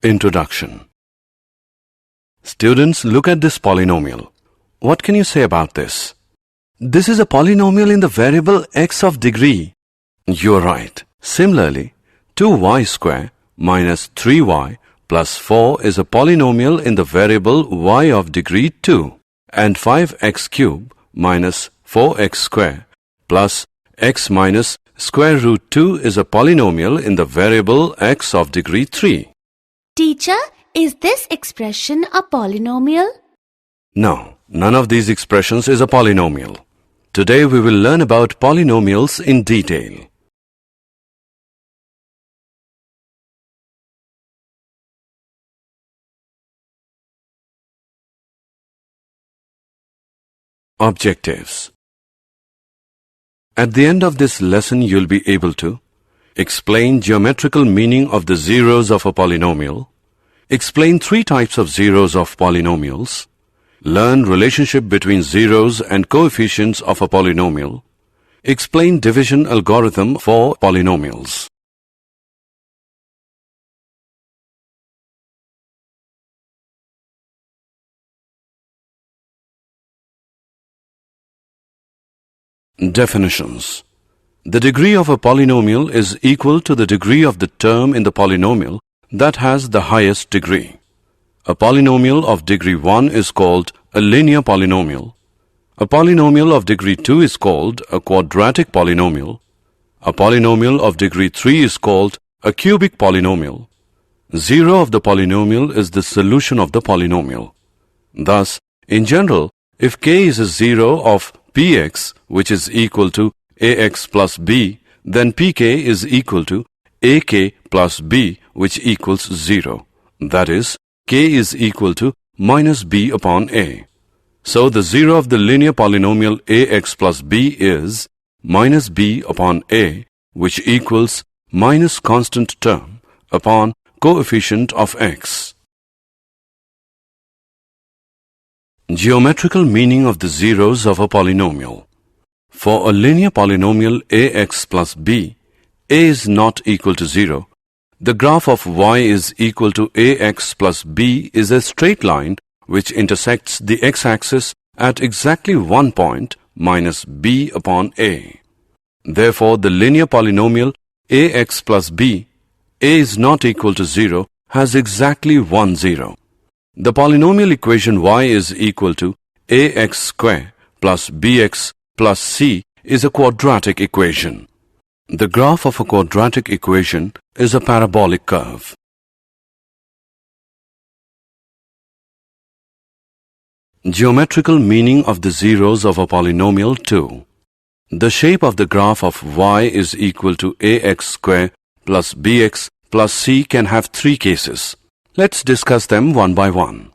Introduction. Students, look at this polynomial. What can you say about this? This is a polynomial in the variable x of degree. You're right. Similarly, 2y square minus 3y plus 4 is a polynomial in the variable y of degree 2. And 5x cube minus 4x square plus x minus square root 2 is a polynomial in the variable x of degree 3. Teacher, is this expression a polynomial? No, none of these expressions is a polynomial. Today we will learn about polynomials in detail. Objectives. At the end of this lesson, you'll be able to explain geometrical meaning of the zeros of a polynomial, explain 3 types of zeros of polynomials, learn relationship between zeros and coefficients of a polynomial, explain division algorithm for polynomials. Definitions. The degree of a polynomial is equal to the degree of the term in the polynomial that has the highest degree. A polynomial of degree 1 is called a linear polynomial. A polynomial of degree 2 is called a quadratic polynomial. A polynomial of degree 3 is called a cubic polynomial. 0 of the polynomial is the solution of the polynomial. Thus, in general, if k is a 0 of px, which is equal to ax plus b, then pk is equal to ak plus b, which equals 0. That is, k is equal to minus b upon a. So the 0 of the linear polynomial ax plus b is minus b upon a, which equals minus constant term upon coefficient of x. Geometrical meaning of the zeros of a polynomial. For a linear polynomial ax plus b, a is not equal to 0. The graph of y is equal to ax plus b is a straight line which intersects the x-axis at exactly one point minus b upon a. Therefore, the linear polynomial ax plus b, a is not equal to 0, has exactly 1 0. The polynomial equation y is equal to ax square plus bx plus c is a quadratic equation. The graph of a quadratic equation is a parabolic curve. Geometrical meaning of the zeros of a polynomial 2. The shape of the graph of y is equal to ax square plus bx plus c can have 3 cases. Let's discuss them one by one.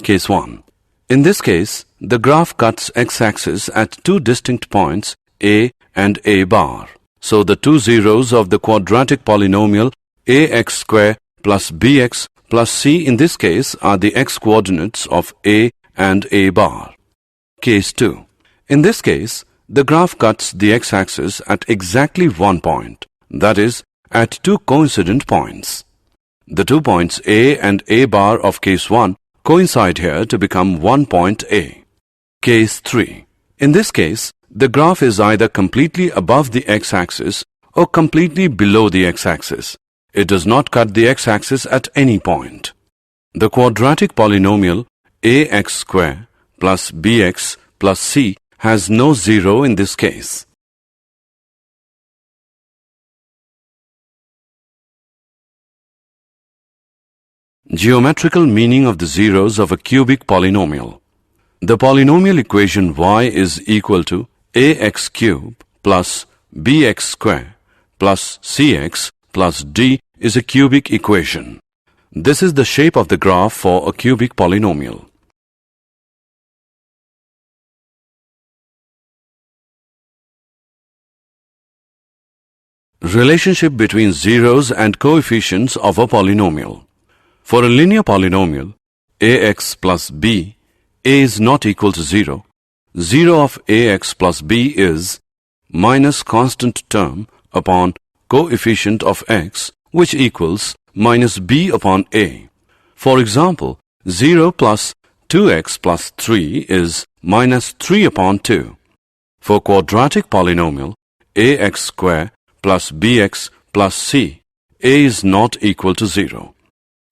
Case 1. In this case, the graph cuts x-axis at 2 distinct points a and a bar. So the 2 zeros of the quadratic polynomial ax square plus bx plus c in this case are the x-coordinates of a and a bar. Case 2. In this case, the graph cuts the x-axis at exactly one point, that is, at 2 coincident points. The 2 points a and a bar of case 1 coincide here to become one point a. Case 3. In this case, the graph is either completely above the x-axis or completely below the x-axis. It does not cut the x-axis at any point. The quadratic polynomial ax square plus bx plus c has no 0 in this case. Geometrical meaning of the zeros of a cubic polynomial. The polynomial equation y is equal to ax cube plus bx square plus cx plus d is a cubic equation. This is the shape of the graph for a cubic polynomial. Relationship between zeros and coefficients of a polynomial. For a linear polynomial, ax plus b, a is not equal to 0. 0 of ax plus b is minus constant term upon coefficient of x, which equals minus b upon a. For example, 0 plus 2x plus 3 is minus 3 upon 2. For quadratic polynomial ax square plus bx plus c, a is not equal to 0.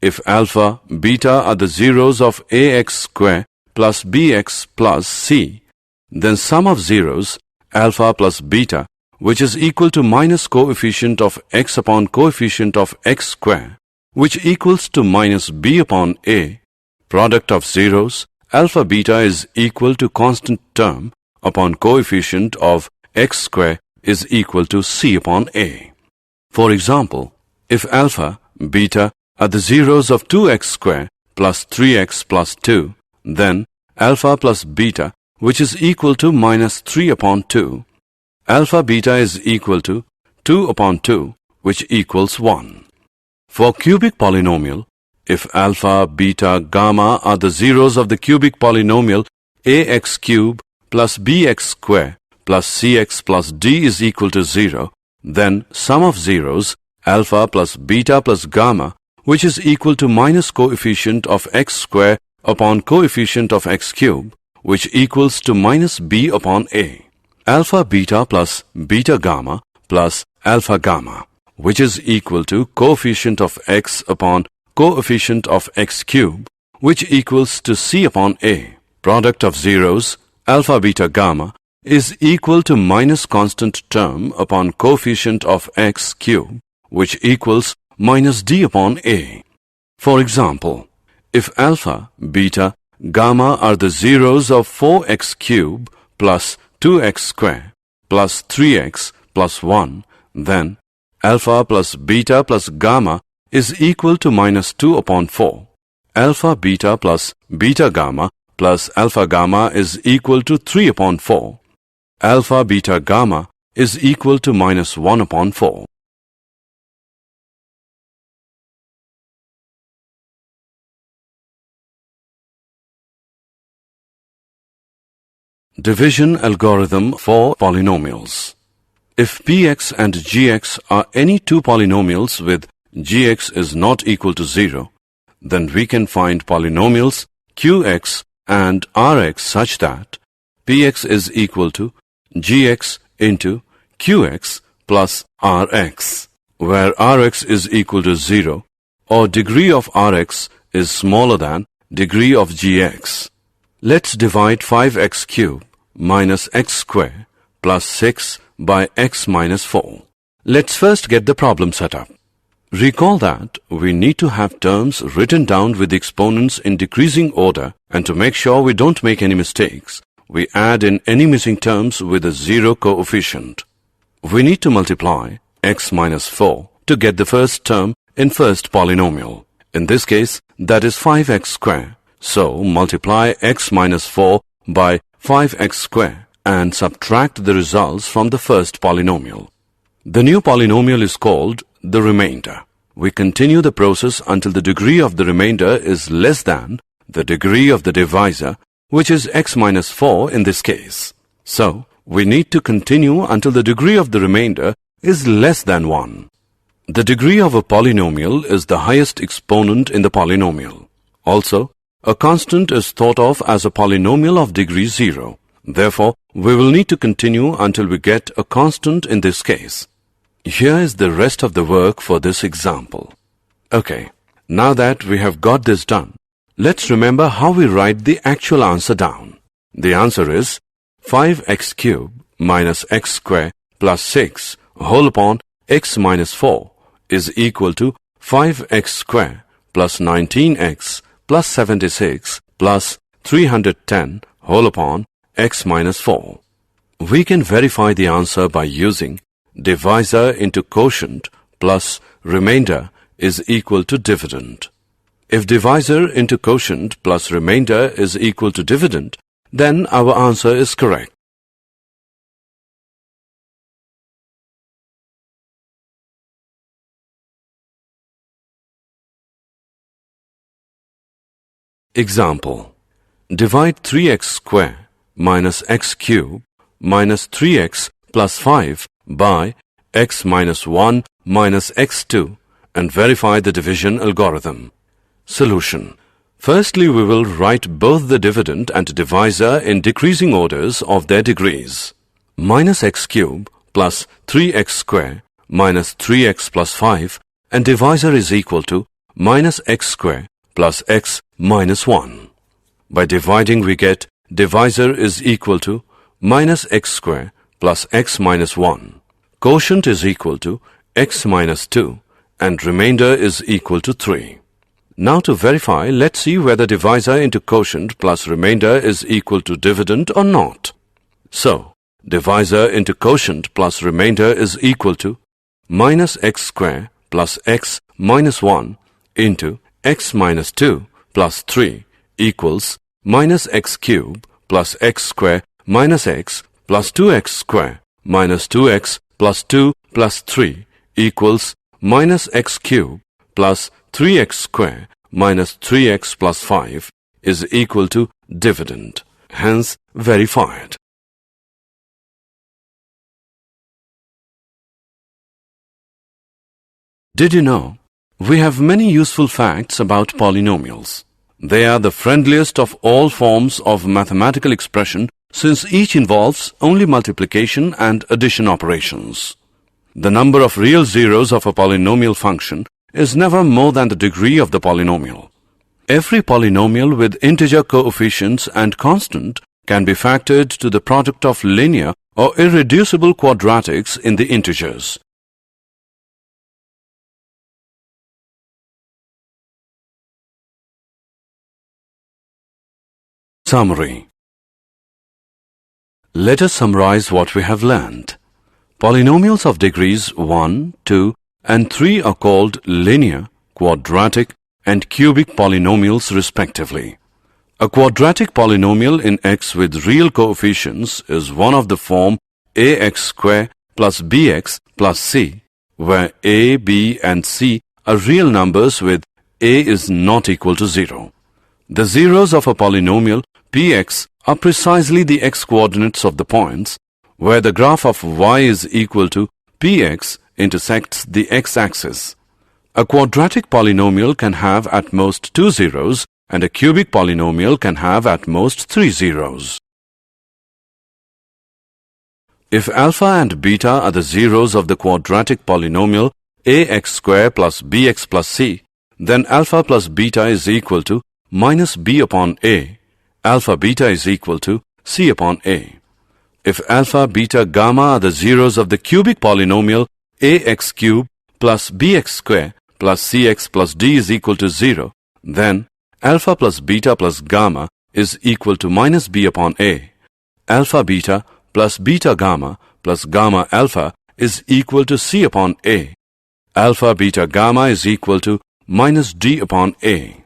If alpha, beta are the zeros of ax square plus bx plus c, then sum of zeros, alpha plus beta, which is equal to minus coefficient of x upon coefficient of x square, which equals to minus b upon a, product of zeros, alpha beta is equal to constant term upon coefficient of x square is equal to c upon a. For example, if alpha, beta are the zeros of 2x square plus 3x plus 2, then alpha plus beta, which is equal to minus 3 upon 2, alpha beta is equal to 2 upon 2, which equals 1. For cubic polynomial, if alpha, beta, gamma are the zeros of the cubic polynomial ax cube plus bx square plus cx plus d is equal to 0, then sum of zeros, alpha plus beta plus gamma, which is equal to minus coefficient of x square upon coefficient of x cube, which equals to minus b upon a. Alpha beta plus beta gamma plus alpha gamma, which is equal to coefficient of x upon coefficient of x cube, which equals to c upon a. Product of zeros, alpha beta gamma, is equal to minus constant term upon coefficient of x cube, which equals minus d upon a. For example, if alpha, beta, gamma are the zeros of 4x cube plus 2x square plus 3x plus 1, then alpha plus beta plus gamma is equal to minus 2 upon 4. Alpha beta plus beta gamma plus alpha gamma is equal to 3 upon 4. Alpha beta gamma is equal to minus 1 upon 4. Division algorithm for polynomials. If px and gx are any two polynomials with gx is not equal to 0, then we can find polynomials qx and rx such that px is equal to gx into qx plus rx, where rx is equal to 0 or degree of rx is smaller than degree of gx. Let's divide 5x cubed minus x square plus 6 by x minus 4. Let's first get the problem set up. Recall that we need to have terms written down with the exponents in decreasing order, and to make sure we don't make any mistakes, we add in any missing terms with a 0 coefficient. We need to multiply x minus 4 to get the first term in first polynomial. In this case, that is 5x square. So multiply x minus 4 by 5x square and subtract the results from the first polynomial. The new polynomial is called the remainder. We continue the process until the degree of the remainder is less than the degree of the divisor, which is x minus 4 in this case. So, we need to continue until the degree of the remainder is less than 1. The degree of a polynomial is the highest exponent in the polynomial. Also, a constant is thought of as a polynomial of degree 0. Therefore, we will need to continue until we get a constant in this case. Here is the rest of the work for this example. Okay, now that we have got this done, let's remember how we write the actual answer down. The answer is 5x cubed minus x square plus 6 whole upon x minus 4 is equal to 5x square plus 19x plus 76 plus 310 whole upon x minus 4. We can verify the answer by using divisor into quotient plus remainder is equal to dividend. If divisor into quotient plus remainder is equal to dividend, then our answer is correct. Example: divide 3x square minus x cube minus 3x plus 5 by x minus 1 minus x2 and verify the division algorithm. Solution. Firstly, we will write both the dividend and divisor in decreasing orders of their degrees. Minus x cube plus 3x square minus 3x plus 5, and divisor is equal to minus x square plus x minus 1. By dividing, we get divisor is equal to minus x square plus x minus 1. Quotient is equal to x minus 2 and remainder is equal to 3. Now to verify, let's see whether divisor into quotient plus remainder is equal to dividend or not. So, divisor into quotient plus remainder is equal to minus x square plus x minus 1 into x minus 2 plus 3 equals minus x cube plus x square minus x plus 2x square minus 2x plus 2 plus 3 equals minus x cube plus 3x square minus 3x plus 5 is equal to dividend. Hence, verified. Did you know? We have many useful facts about polynomials. They are the friendliest of all forms of mathematical expression since each involves only multiplication and addition operations. The number of real zeros of a polynomial function is never more than the degree of the polynomial. Every polynomial with integer coefficients and constant can be factored to the product of linear or irreducible quadratics in the integers. Summary. Let us summarize what we have learned. Polynomials of degrees 1, 2, and 3 are called linear, quadratic, and cubic polynomials respectively. A quadratic polynomial in x with real coefficients is one of the form ax square plus bx plus c, where a, b, and c are real numbers with a is not equal to 0. The zeros of a polynomial px are precisely the x-coordinates of the points where the graph of y is equal to px intersects the x-axis. A quadratic polynomial can have at most 2 zeros and a cubic polynomial can have at most 3 zeros. If alpha and beta are the zeros of the quadratic polynomial ax square plus bx plus c, then alpha plus beta is equal to minus b upon a. Alpha beta is equal to c upon a. If alpha, beta, gamma are the zeros of the cubic polynomial ax cube plus bx square plus cx plus d is equal to 0, then alpha plus beta plus gamma is equal to minus b upon a. Alpha beta plus beta gamma plus gamma alpha is equal to c upon a. Alpha beta gamma is equal to minus d upon a.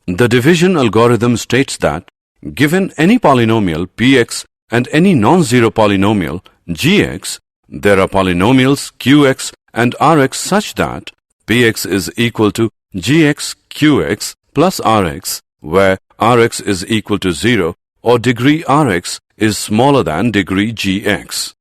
The division algorithm states that given any polynomial px and any non-zero polynomial gx, there are polynomials qx and rx such that px is equal to gx qx plus rx, where rx is equal to 0 or degree rx is smaller than degree gx.